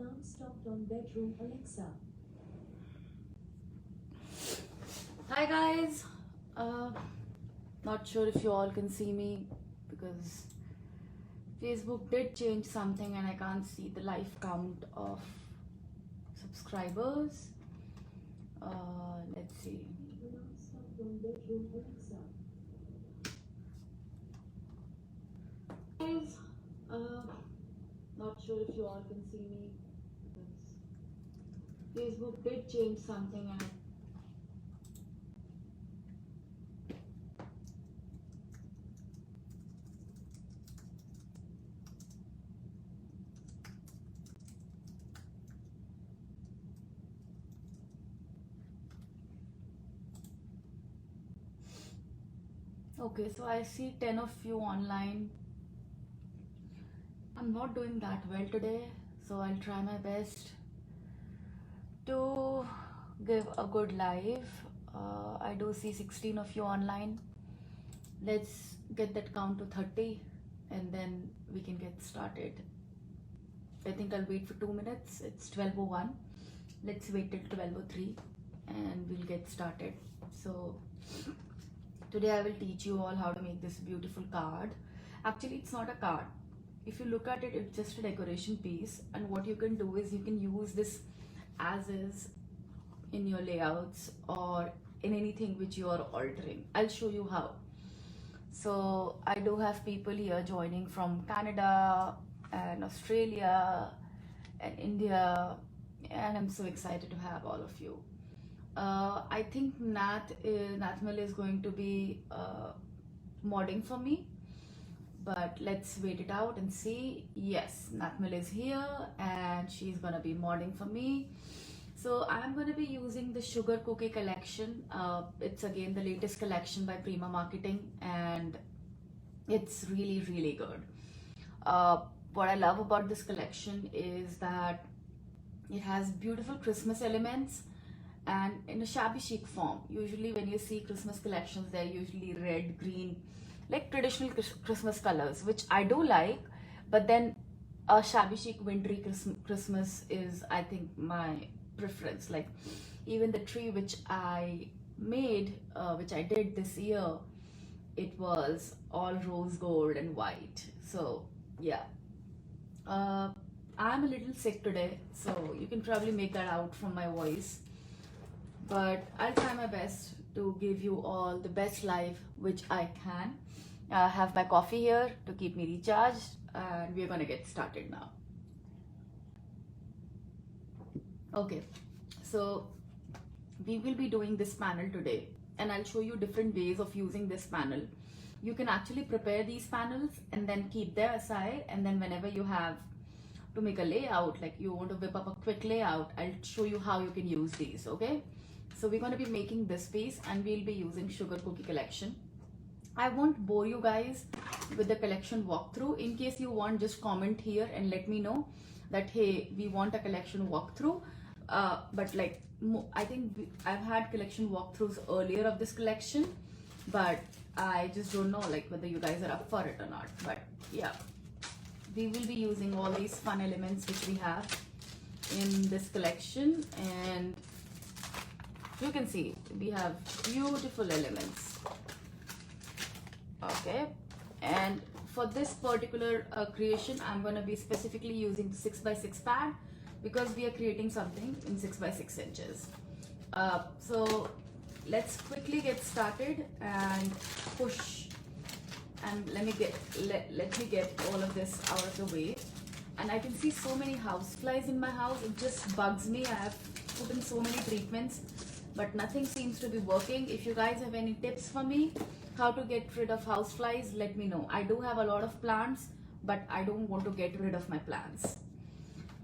Alarm stopped on bedroom Alexa. Hi guys, uh, not sure if you all can see me because Facebook did change something and I can't see the live count of subscribers. Let's see. Alarm stopped on bedroom Alexa. Guys, not sure if you all can see me because Facebook did change something and okay, so I see 10 of you online. I'm not doing that well today, so I'll try my best to give a good live. I do see 16 of you online. Let's get that count to 30 and then we can get started. I think I'll wait for 2 minutes. It's 12:01. Let's wait till 12:03 and we'll get started. So today I will teach you all how to make this beautiful card. Actually, it's not a card. If you look at it, it's just a decoration piece, and what you can do is you can use this as is in your layouts or in anything which you are altering. I'll show you how. So I do have people here joining from Canada and Australia and India, and I'm so excited to have all of you. I think Nathmal is going to be modding for me, but let's wait it out and see. Yes, Nathmal is here and she's gonna be modding for me. So I'm going to be using the Sugar Cookie collection. It's again the latest collection by Prima Marketing and it's really, really good. What I love about this collection is that it has beautiful Christmas elements and in a shabby chic form. Usually when you see Christmas collections, they're usually red, green, like traditional Christmas colors, which I do like, but then a shabby chic wintry Christmas is, I think, my preference. Like even the tree which I made, which I did this year, it was all rose gold and white. So yeah, I'm a little sick today, so you can probably make that out from my voice, but I'll try my best to give you all the best live which I can. I have my coffee here to keep me recharged and we're gonna get started now. Okay, so we will be doing this panel today and I'll show you different ways of using this panel. You can actually prepare these panels and then keep them aside, and then whenever you have to make a layout, like you want to whip up a quick layout, I'll show you how you can use these. Okay, so we're going to be making this piece and we'll be using Sugar Cookie collection. I won't bore you guys with the collection walkthrough. In case you want, just comment here and let me know that hey, we want a collection walkthrough. But like I think I've had collection walkthroughs earlier of this collection, but I just don't know like whether you guys are up for it or not. But yeah, we will be using all these fun elements which we have in this collection, and you can see we have beautiful elements. Okay, and for this particular creation, I'm going to be specifically using the 6x6 pad because we are creating something in 6x6 inches. So let's quickly get started and push, and let me get all of this out of the way. And I can see so many houseflies in my house. It just bugs me. I have put in so many treatments, but nothing seems to be working. If you guys have any tips for me how to get rid of houseflies, let me know. I do have a lot of plants, but I don't want to get rid of my plants.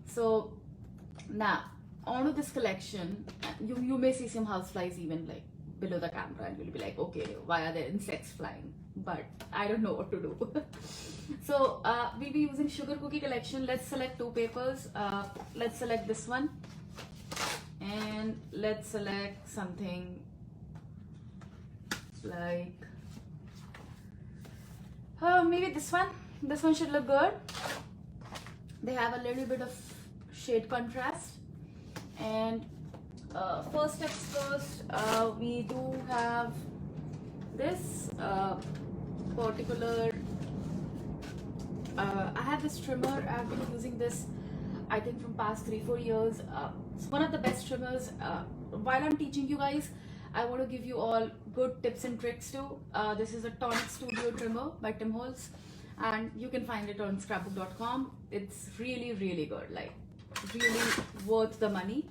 So now onto this collection, you may see some houseflies even like below the camera and you'll be like, okay, why are there insects flying? But I don't know what to do. So we'll be using Sugar Cookie collection. Let's select two papers. Let's select this one and let's select something like maybe this one. This one should look good. They have a little bit of shade contrast. And first steps first, we do have this particular I have this trimmer. I've been using this I think from past 3-4 years. It's one of the best trimmers. While I'm teaching you guys, I want to give you all good tips and tricks too. This is a Tonic Studio trimmer by Tim Holtz, and you can find it on scrapbook.com. It's really really good, like really worth the money.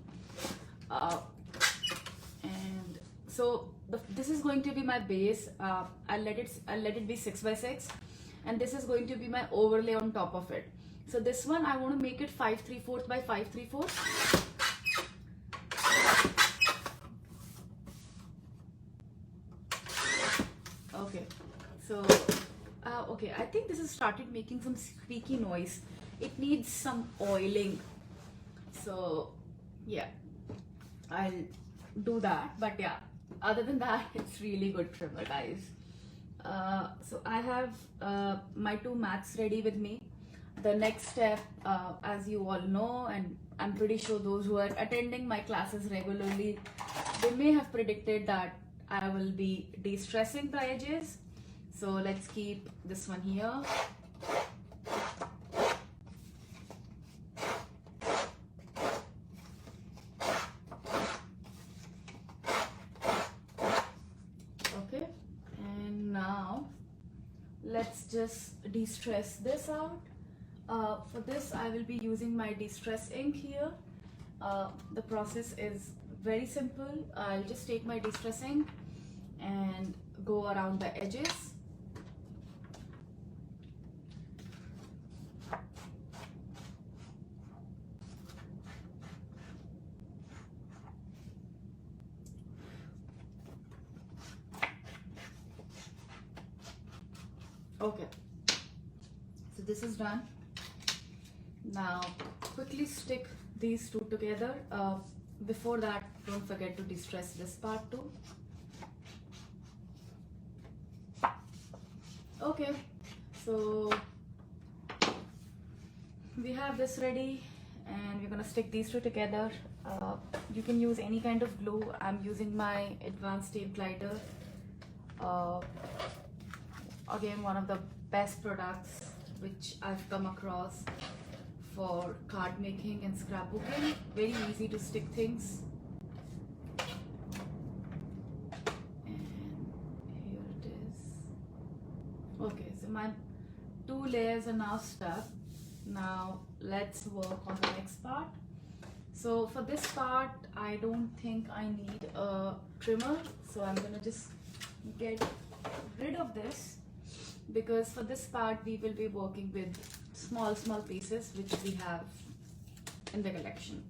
And so this is going to be my base. I'll let it be 6x6, and this is going to be my overlay on top of it. So this one I want to make it 5 3/4 by 5 3/4. Okay, so okay, I think this has started making some squeaky noise. It needs some oiling. So yeah, I'll do that. But yeah, other than that, it's really good trimmer, guys. So I have my two mats ready with me. The next step, as you all know, and I'm pretty sure those who are attending my classes regularly, they may have predicted that I will be de-stressing the edges. So let's keep this one here. Okay, and now let's just de-stress this out. For this, I will be using my de-stress ink here. The process is very simple. I'll just take my de-stress ink and go around the edges. Okay, so this is done. Now quickly stick these two together. Before that, don't forget to de-stress this part too. Okay, so we have this ready, and we're gonna stick these two together. You can use any kind of glue. I'm using my advanced tape glider. Again, one of the best products which I've come across for card making and scrapbooking. Very easy to stick things. And here it is. Okay, so my two layers are now stuck. Now let's work on the next part. So for this part, I don't think I need a trimmer. So I'm gonna just get rid of this, because for this part we will be working with small pieces which we have in the collection.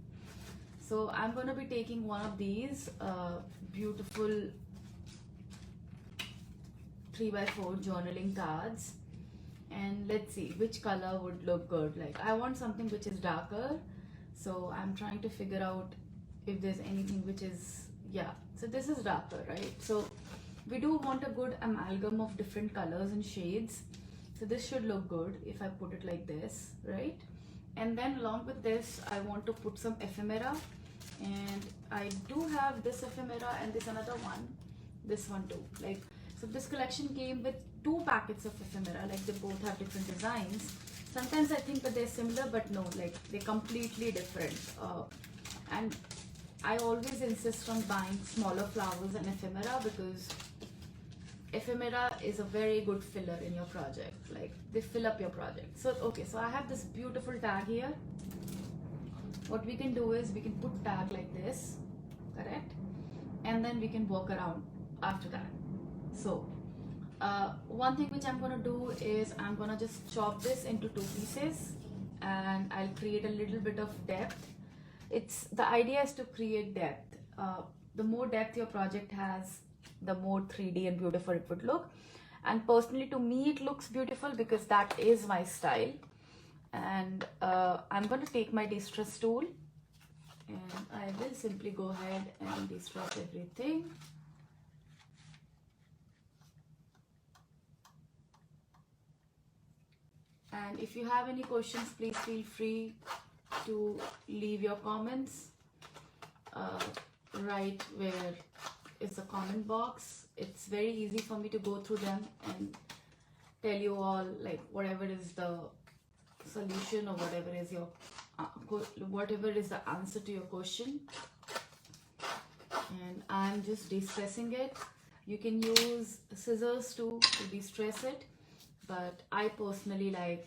So I'm going to be taking one of these beautiful 3x4 journaling cards, and let's see which color would look good. Like, I want something which is darker, so I'm trying to figure out if there's anything which is, yeah, so this is darker, right? So we do want a good amalgam of different colors and shades. So this should look good if I put it like this, right? And then along with this, I want to put some ephemera. And I do have this ephemera and this another one, this one too. Like, so this collection came with 2 packets of ephemera. Like, they both have different designs. Sometimes I think that they're similar, but no, like they're completely different. And I always insist on buying smaller flowers and ephemera, because ephemera is a very good filler in your project. Like, they fill up your project. So okay, so I have this beautiful tag here. What we can do is we can put tag like this, correct? And then we can walk around after that. So one thing which I'm gonna do is I'm gonna just chop this into 2 pieces, and I'll create a little bit of depth. The idea is to create depth. The more depth your project has, the more 3D and beautiful it would look. And personally, to me, it looks beautiful because that is my style. And I'm going to take my de-stress tool, and I will simply go ahead and de-stress everything. And if you have any questions, please feel free to leave your comments right where is the comment box. It's very easy for me to go through them and tell you all like whatever is the solution or whatever is your whatever is the answer to your question. And I'm just de-stressing it. You can use scissors too to de-stress it, but I personally like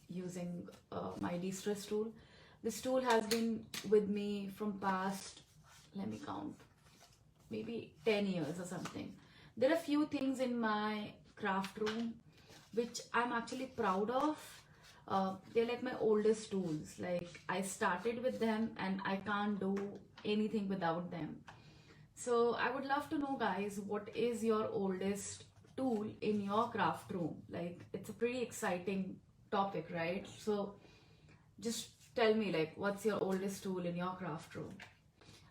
using my de-stress tool. This tool has been with me from past, let me count, maybe 10 years or something. There are few things in my craft room which I'm actually proud of. They're like my oldest tools. Like I started with them and I can't do anything without them. So I would love to know, guys, what is your oldest tool in your craft room? Like it's a pretty exciting topic, right? So just tell me like what's your oldest tool in your craft room.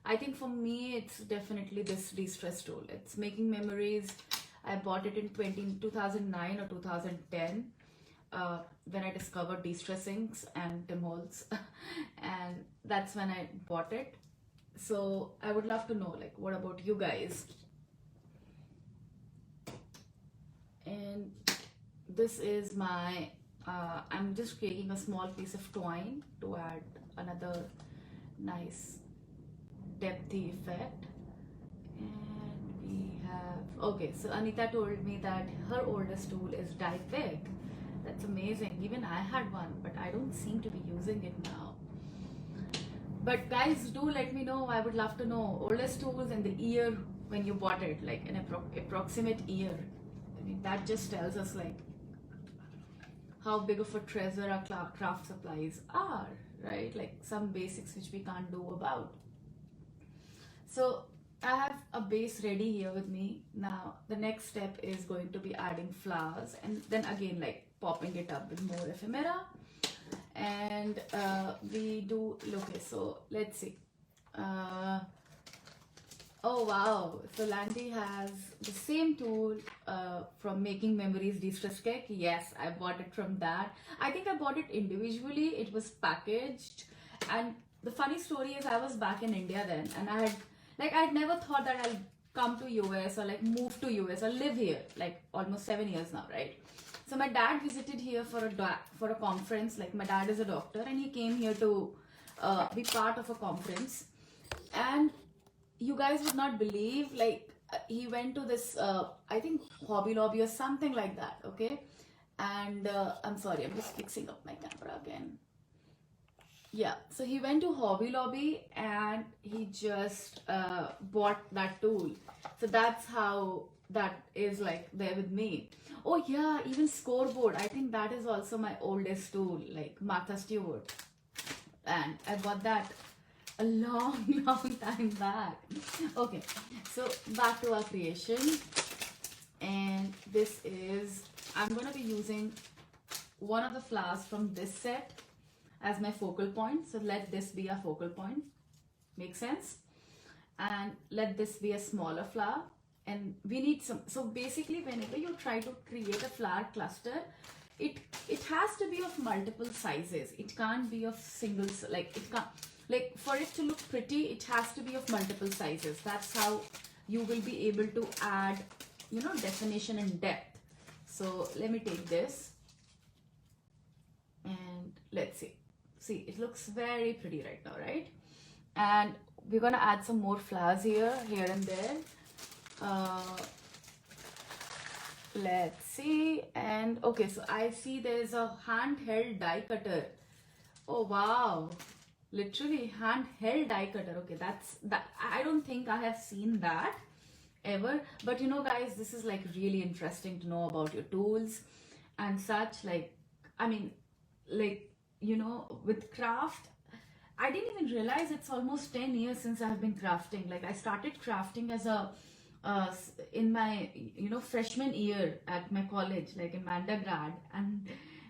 I think for me it's definitely this de-stress tool. It's making memories. I bought it in 2009 or 2010 when I discovered de-stressings and Tim Holtz and that's when I bought it. So I would love to know like what about you guys. And this is my I'm just creating a small piece of twine to add another nice depthy effect. And we have, okay, so Anita told me that her oldest tool is dye pick. That's amazing. Even I had one, but I don't seem to be using it now. But guys, do let me know. I would love to know oldest tools and the year when you bought it, like an approximate year. I mean, that just tells us like how big of a treasure our craft supplies are, right? Like some basics which we can't do about. So I have a base ready here with me. Now the next step is going to be adding flowers and then again like popping it up with more ephemera. And we do, okay, so let's see. Oh wow, so Landy has the same tool from Making Memories De-Stress Cake. Yes, I bought it from that. I think I bought it individually. It was packaged. And the funny story is I was back in India then and I'd never thought that I'll come to US or like move to US or live here like almost 7 years now, right? So my dad visited here for a conference. Like my dad is a doctor and he came here to be part of a conference. And you guys would not believe, like he went to this I think Hobby Lobby or something like that, okay? And I'm sorry, I'm just fixing up my camera again. Yeah, so he went to Hobby Lobby and he just bought that tool. So that's how that is like there with me. Oh yeah, even scoreboard. I think that is also my oldest tool, like Martha Stewart. And I bought that a long, long time back. Okay, so back to our creation. And this is, I'm going to be using one of the flowers from this set as my focal point. So let this be a focal point. Make sense? And let this be a smaller flower. And we need some, so basically whenever you try to create a flower cluster, it has to be of multiple sizes. It can't be of singles, like it can't, like for it to look pretty, it has to be of multiple sizes. That's how you will be able to add, you know, definition and depth. So let me take this and let's see. See, it looks very pretty right now, right? And we're gonna add some more flowers here and there. Let's see. And okay, so I see there's a handheld die cutter. Oh wow, literally handheld die cutter. Okay, that's that. I don't think I have seen that ever, but you know guys, this is like really interesting to know about your tools and such. Like I mean, like, you know, with craft, I didn't even realize it's almost 10 years since I've been crafting. Like I started crafting as a in my, you know, freshman year at my college, like in my undergrad, and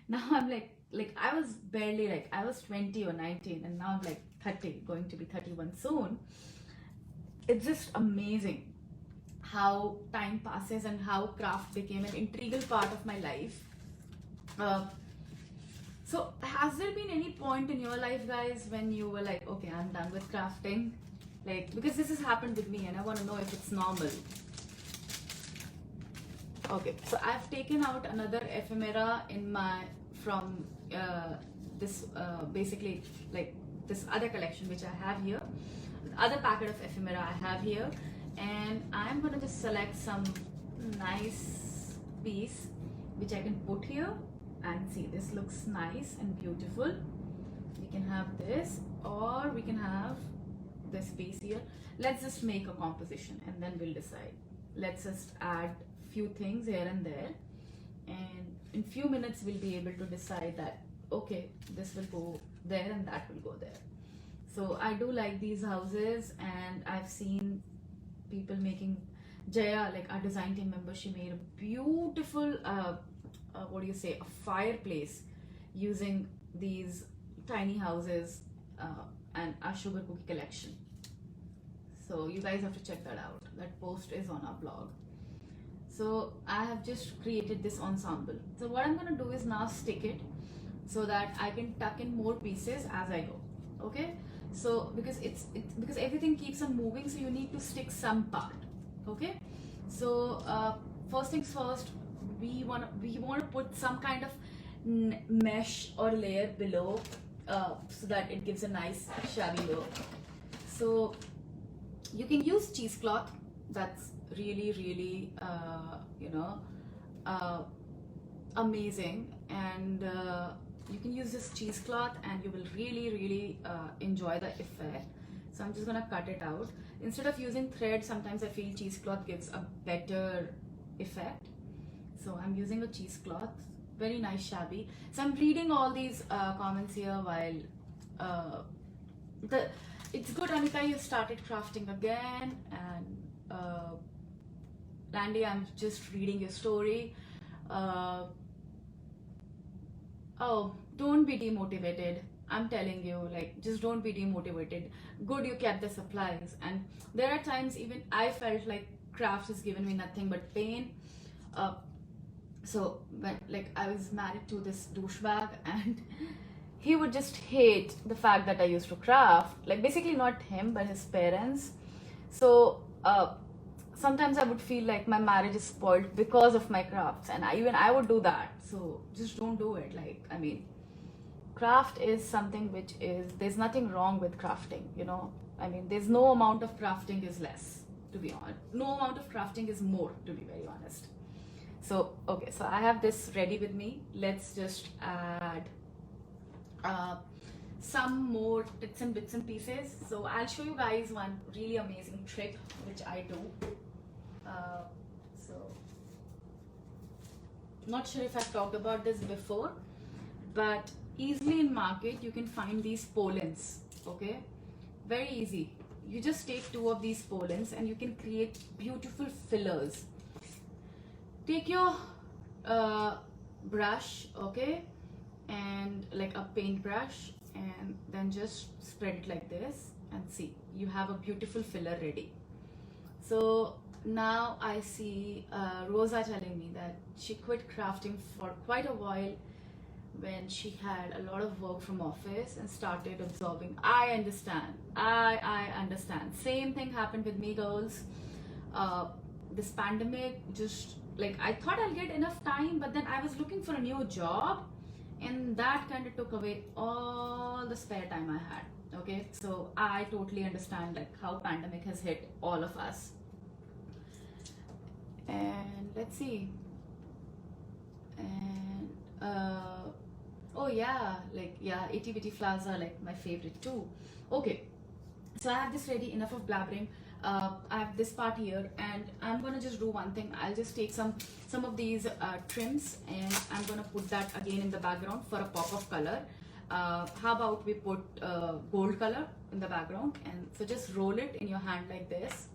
now I'm like I was barely, like I was 20 or 19 and now I'm like 30, going to be 31 soon. It's just amazing how time passes and how craft became an integral part of my life. So has there been any point in your life, guys, when you were like, okay, I'm done with crafting? Like, because this has happened with me and I want to know if it's normal. Okay, so I've taken out another ephemera from this basically like this other collection which I have here, the other packet of ephemera I have here, and I'm gonna just select some nice piece which I can put here and see. This looks nice and beautiful. We can have this, or we can have this piece here. Let's just make a composition and then we'll decide. Let's just add few things here and there, and in few minutes we'll be able to decide that okay, this will go there and that will go there. So I do like these houses, and I've seen people making. Jaya, like our design team member, she made a beautiful what do you say, a fireplace using these tiny houses and our sugar cookie collection. So you guys have to check that out. That post is on our blog. So I have just created this ensemble. So what I'm gonna do is now stick it so that I can tuck in more pieces as I go. Okay? So because it's because everything keeps on moving, so you need to stick some part. Okay? So first things first, we want to put some kind of mesh or layer below so that it gives a nice shabby look. So you can use cheesecloth. That's really amazing, and you can use this cheesecloth and you will really enjoy the effect. So I'm just gonna cut it out. Instead of using thread, sometimes I feel cheesecloth gives a better effect. So I'm using a cheesecloth, very nice shabby. So I'm reading all these comments here while it's good, Anika, you started crafting again, and Randy, I'm just reading your story. Oh, don't be demotivated. I'm telling you, like, just don't be demotivated. Good, you kept the supplies. And there are times even I felt like crafts has given me nothing but pain. So when like I was married to this douchebag, and he would just hate the fact that I used to craft. Like basically not him, but his parents. So sometimes I would feel like my marriage is spoiled because of my crafts, and I would do that. So just don't do it. Like, I mean, craft is something which is, there's nothing wrong with crafting, you know. I mean, there's no amount of crafting is less, to be honest. No amount of crafting is more, to be very honest. So okay, so I have this ready with me. Let's just add some more bits and pieces. So I'll show you guys one really amazing trick which I do. So not sure if I've talked about this before, but easily in market you can find these polens. Okay, very easy. You just take 2 of these polens and you can create beautiful fillers. Take your brush, okay, and like a paintbrush, and then just spread it like this, and see, you have a beautiful filler ready. So now I see Rosa telling me that she quit crafting for quite a while when she had a lot of work from office and started absorbing. I understand. I understand. Same thing happened with me, girls. This pandemic, just like I thought I'll get enough time, but then I was looking for a new job, and that kind of took away all the spare time I had. Okay, so I totally understand like how pandemic has hit all of us. And let's see. And oh yeah, like yeah, itty bitty flowers are like my favorite too. Okay, so I have this ready. Enough of blabbering. I have this part here, and I'm gonna just do one thing. I'll just take some of these trims, and I'm gonna put that again in the background for a pop of color. How about we put gold color in the background? And so just roll it in your hand like this.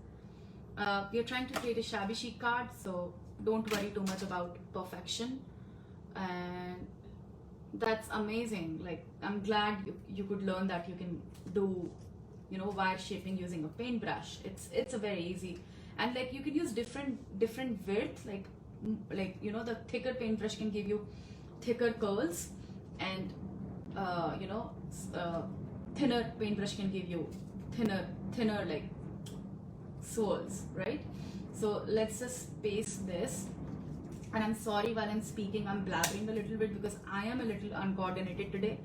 We are trying to create a shabby chic card, so don't worry too much about perfection. And that's amazing. Like, I'm glad you could learn that you can do, you know, wire shaping using a paintbrush. It's a very easy, and like you can use different width, like you know, the thicker paintbrush can give you thicker curls, and thinner paintbrush can give you thinner like soles, right? So let's just paste this. And I'm sorry while I'm speaking, I'm blabbering a little bit because I am a little uncoordinated today.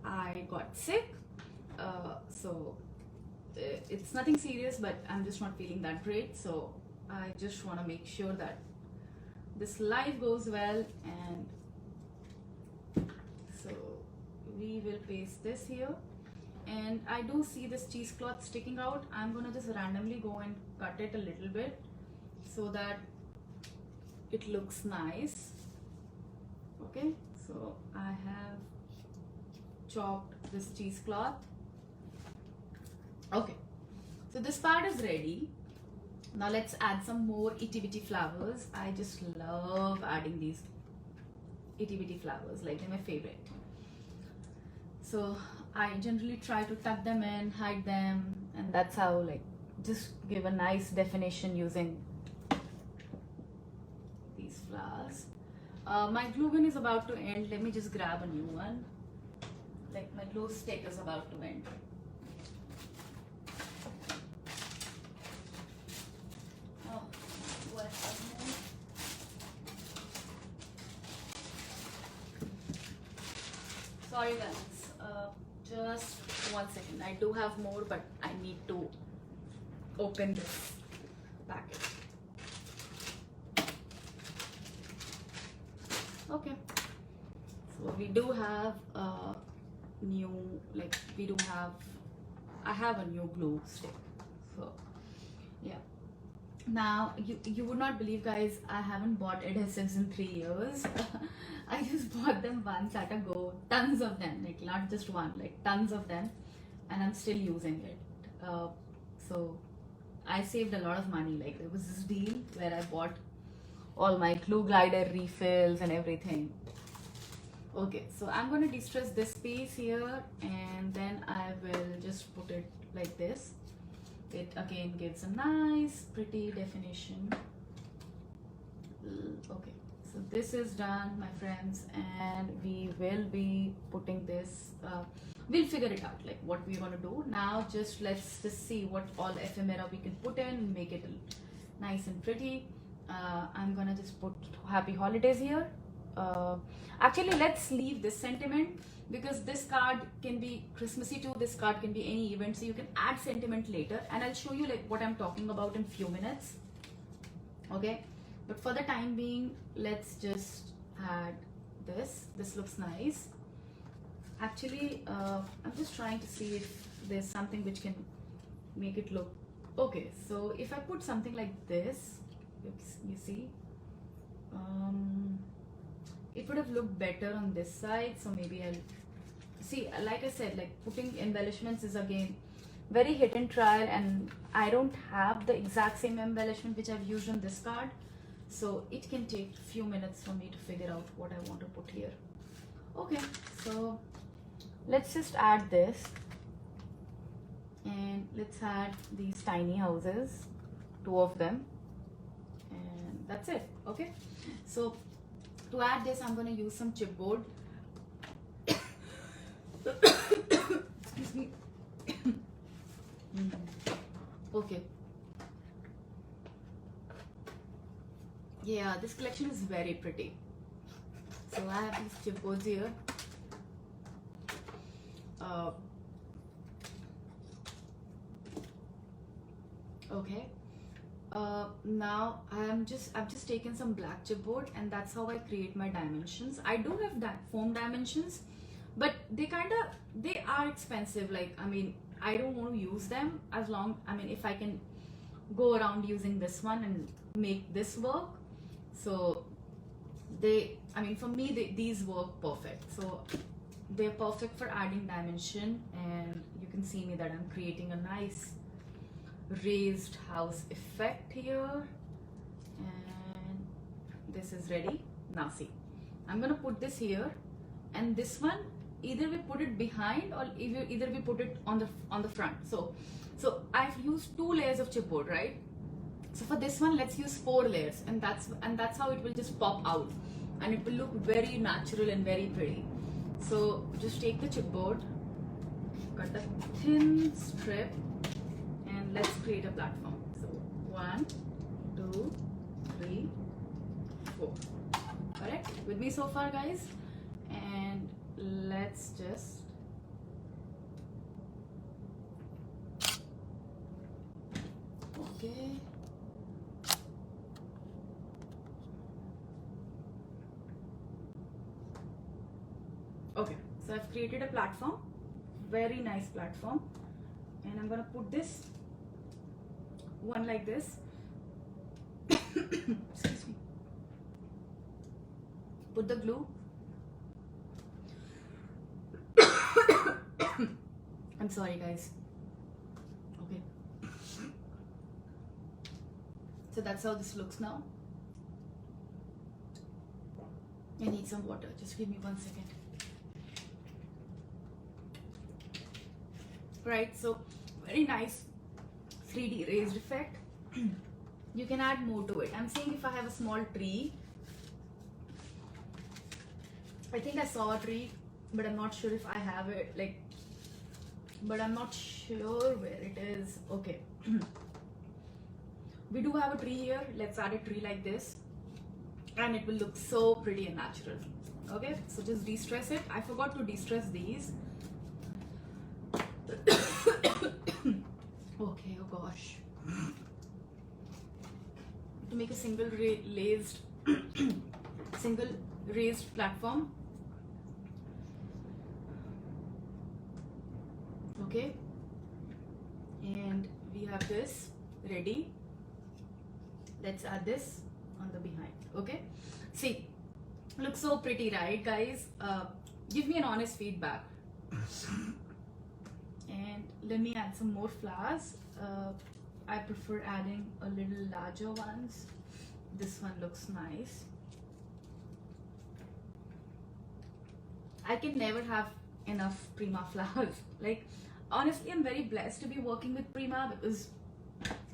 I got sick, so it's nothing serious, but I'm just not feeling that great. So I just want to make sure that this live goes well, and so we will paste this here. And I do see this cheesecloth sticking out. I'm gonna just randomly go and cut it a little bit so that it looks nice. Okay, so I have chopped this cheesecloth. Okay, so this part is ready. Now let's add some more itty bitty flowers. I just love adding these itty bitty flowers, like they're my favorite. So I generally try to tuck them in, hide them, and that's how, like, just give a nice definition using these flowers. My glue gun is about to end. Let me just grab a new one. Like, my glue stick is about to end. Oh, what? Sorry guys, just 1 second. I do have more, but I need to open this packet. Okay, so we do have a new, like, I have a new glue stick. So yeah, now you would not believe, guys, I haven't bought adhesives in 3 years. I just bought them once at a go, tons of them, like not just one, like tons of them, and I'm still using it. So I saved a lot of money. Like, there was this deal where I bought all my glue glider refills and everything. Okay, so I'm going to distress this piece here, and then I will just put it like this. It again gives a nice pretty definition. Okay, so this is done, my friends, and we will be putting this, we'll figure it out, like what we're going to do. Now let's just see what all ephemera we can put in, make it nice and pretty. I'm gonna just put happy holidays here. Actually, let's leave this sentiment, because this card can be Christmassy too. This card can be any event, so you can add sentiment later, and I'll show you like what I'm talking about in few minutes. Okay, but for the time being, let's just add this. This looks nice. Actually, I'm just trying to see if there's something which can make it look okay. So if I put something like this, you see, it would have looked better on this side. So maybe I'll see, like I said, like putting embellishments is again very hit and trial, and I don't have the exact same embellishment which I've used on this card, so it can take a few minutes for me to figure out what I want to put here. Okay, so let's just add this, and let's add these tiny houses, 2 of them, and that's it. Okay, so to add this, I'm going to use some chipboard. Excuse me. Okay. Yeah, this collection is very pretty. So I have these chipboards here. Okay. Now I've just taken some black chipboard, and that's how I create my dimensions. I do have that foam dimensions, but they are expensive. Like, I mean, I don't want to use them as long, I mean, if I can go around using this one and make this work. So for me, these work perfect. So they're perfect for adding dimension, and you can see me that I'm creating a nice raised house effect here, and this is ready. Now see, I'm gonna put this here, and this one, either we put it behind or either we put it on the front. So I've used 2 layers of chipboard, right? So for this one, let's use 4 layers, and that's how it will just pop out, and it will look very natural and very pretty. So just take the chipboard, cut a thin strip, and let's create a platform. So 1, 2, 3, 4. Correct? With me so far, guys? And let's just okay. Okay, so I've created a platform, very nice platform, and I'm gonna put this one like this. Excuse me. Put the glue. I'm sorry, guys. Okay. So that's how this looks now. I need some water. Just give me 1 second. Right, so very nice 3D raised effect. You can add more to it. I'm saying if I have a small tree, I think I saw a tree, but I'm not sure if I have it, like, but I'm not sure where it is. Okay. We do have a tree here. Let's add a tree like this, and it will look so pretty and natural. Okay, so just de-stress it. I forgot to de-stress these. Okay, oh gosh. To make a single raised platform. Okay, and we have this ready. Let's add this on the behind. Okay, see, looks so pretty, right, guys? Give me an honest feedback. And let me add some more flowers. I prefer adding a little larger ones. This one looks nice. I can never have enough Prima flowers. Like, honestly, I'm very blessed to be working with Prima because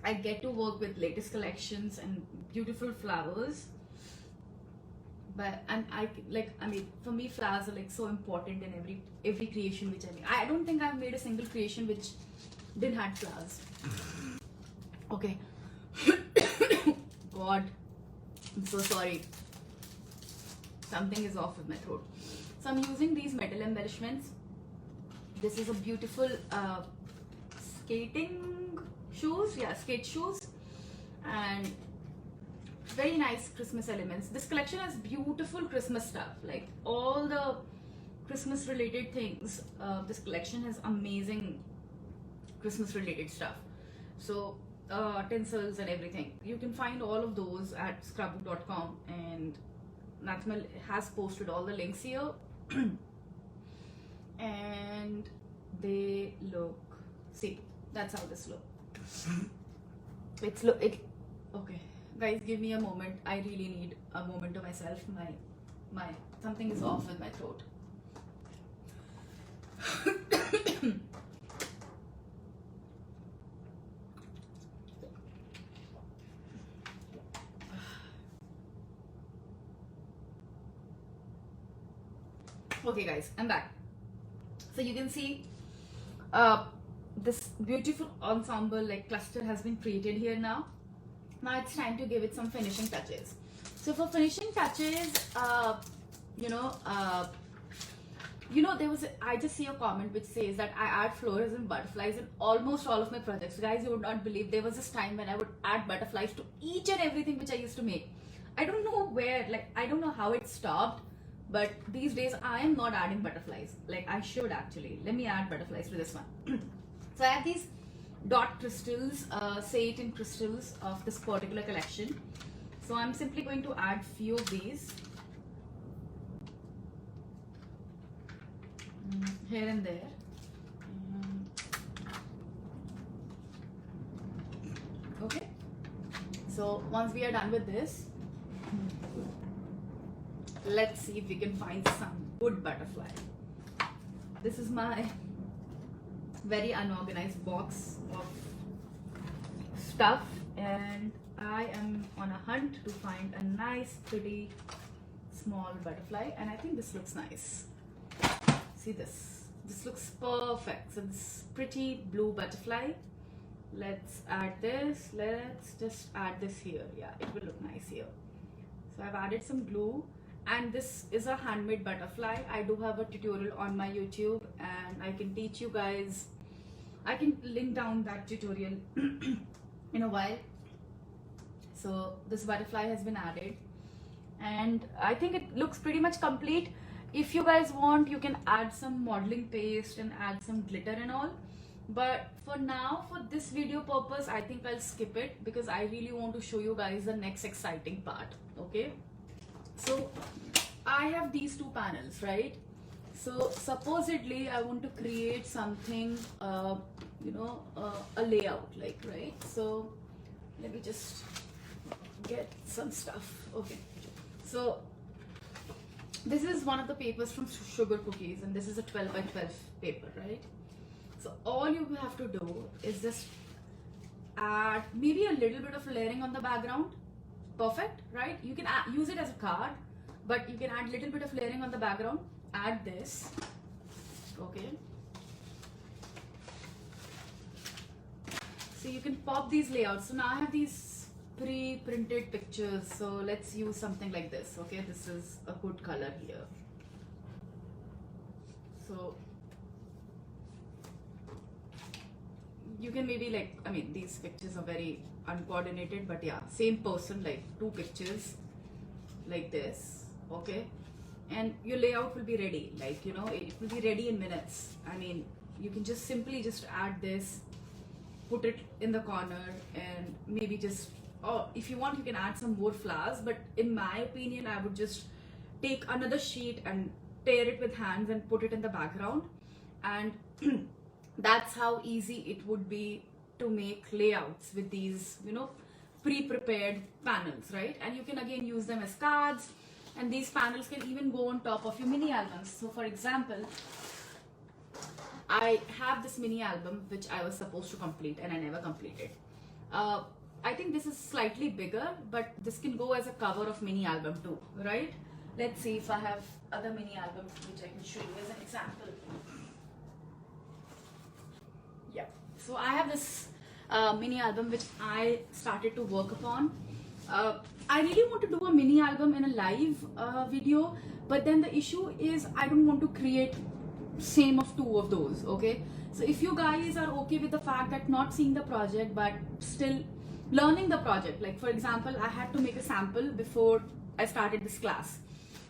I get to work with latest collections and beautiful flowers. But for me, flowers are like so important in every creation which I make. I don't think I've made a single creation which didn't have flowers. Okay. God, I'm so sorry. Something is off with my throat. So I'm using these metal embellishments. This is a beautiful skating shoes, skate shoes, and very nice Christmas elements. This collection has beautiful Christmas stuff, like all the Christmas related things. This collection has amazing Christmas related stuff. So tinsels and everything. You can find all of those at scrapbook.com, and Natmal has posted all the links here. And they look, see, that's how this looks. Okay, guys, give me a moment. I really need a moment to myself. My something is off with my throat. Okay, guys, I'm back. So you can see this beautiful ensemble like cluster has been created here now. Now it's time to give it some finishing touches. So for finishing touches, I just see a comment which says that I add flowers and butterflies in almost all of my projects. Guys, you would not believe there was this time when I would add butterflies to each and everything which I used to make. I don't know where, I don't know how it stopped. But these days I am not adding butterflies. Like I should actually. Let me add butterflies to this one. So I have these dot crystals, satin crystals of this particular collection. So I'm simply going to add few of these here and there. Okay. So once we are done with this, let's see if we can find some good butterfly. This is my very unorganized box of stuff, and I am on a hunt to find a nice, pretty, small butterfly, and I think this looks nice. see this looks perfect. So this pretty blue butterfly, let's add this. Let's just add this here. Yeah, it will look nice here. So I've added some glue, and this is a handmade butterfly. I do have a tutorial on my YouTube, and I can teach you guys. I can link down that tutorial in a while. So this butterfly has been added, and I think it looks pretty much complete. If you guys want, you can add some modeling paste and add some glitter and all, but for now, for this video purpose, I think I'll skip it because I really want to show you guys the next exciting part. Okay, so I have these two panels, right? So supposedly I want to create something, a layout, like, right? So let me just get some stuff. Okay, so this is one of the papers from Sugar Cookies, and this is a 12 by 12 paper, right? So all you have to do is just add maybe a little bit of layering on the background. Perfect, right? You can use it as a card, but you can add little bit of layering on the background. Add this. Okay, so you can pop these layouts. So now I have these pre-printed pictures, so let's use something like this. Okay, this is a good color here. So you can maybe, like, I mean, these pictures are very uncoordinated, but yeah, same person, like two pictures like this. Okay, and your layout will be ready, like, you know, it will be ready in minutes. I mean, you can just simply just add this, put it in the corner, and maybe just, or if you want, you can add some more flowers, but in my opinion, I would just take another sheet and tear it with hands and put it in the background. And that's how easy it would be to make layouts with these, you know, pre-prepared panels, right? And you can again use them as cards, and these panels can even go on top of your mini albums. So for example, I have this mini album which I was supposed to complete and I never completed. I think this is slightly bigger, but this can go as a cover of mini album too, right? Let's see if I have other mini albums which I can show you as an example. Yeah, so I have this mini album which I started to work upon. I really want to do a mini album in a live video, but then the issue is I don't want to create same of two of those. Okay, so if you guys are okay with the fact that not seeing the project but still learning the project, like for example, I had to make a sample before I started this class.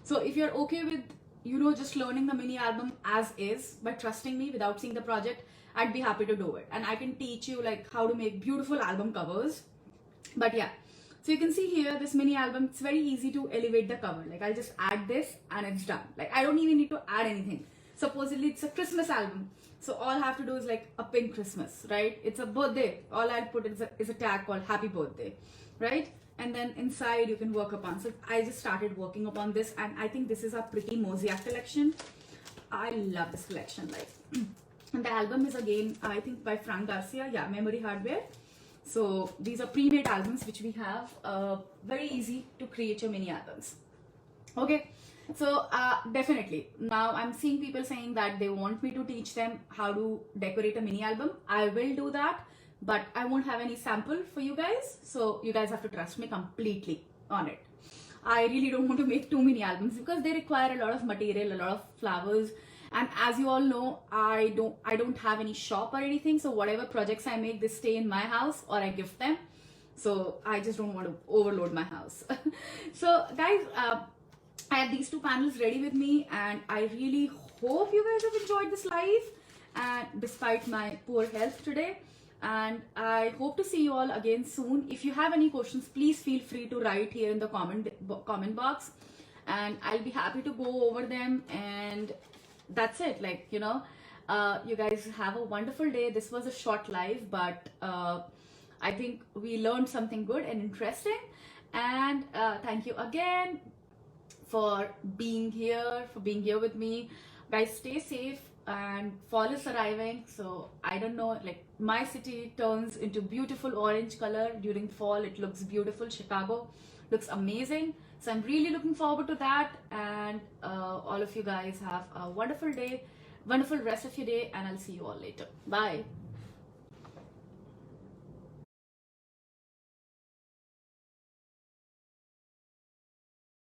So if you're okay with, you know, just learning the mini album as is but trusting me without seeing the project, I'd be happy to do it, and I can teach you like how to make beautiful album covers. But yeah, so you can see here this mini album, it's very easy to elevate the cover. Like I'll just add this and it's done. Like I don't even need to add anything. Supposedly it's a Christmas album, so all I have to do is like a pink Christmas, right? It's a birthday, all I'll put is a tag called happy birthday, right? And then inside you can work upon. So I just started working upon this, and I think this is a pretty Mosaic collection. I love this collection, like. And the album is again, I think, by Frank Garcia. Yeah, Memory Hardware. So these are pre-made albums which we have. Very easy to create your mini albums. Okay, so definitely now I'm seeing people saying that they want me to teach them how to decorate a mini album. I will do that, but I won't have any sample for you guys, so you guys have to trust me completely on it. I really don't want to make too many albums because they require a lot of material, a lot of flowers, and as you all know, I don't have any shop or anything, so whatever projects I make, they stay in my house or I gift them. So I just don't want to overload my house. So guys, I have these two panels ready with me, and I really hope you guys have enjoyed this live, and despite my poor health today. And I hope to see you all again soon. If you have any questions, please feel free to write here in the comment box, and I'll be happy to go over them. And that's it. Like, you know, you guys have a wonderful day. This was a short live, but I think we learned something good and interesting. And thank you again for being here with me. Guys, stay safe, and fall is arriving, so I don't know, like my city turns into beautiful orange color during fall. It looks beautiful. Chicago looks amazing, so I'm really looking forward to that. And all of you guys have a wonderful day. Wonderful rest of your day, and I'll see you all later. Bye.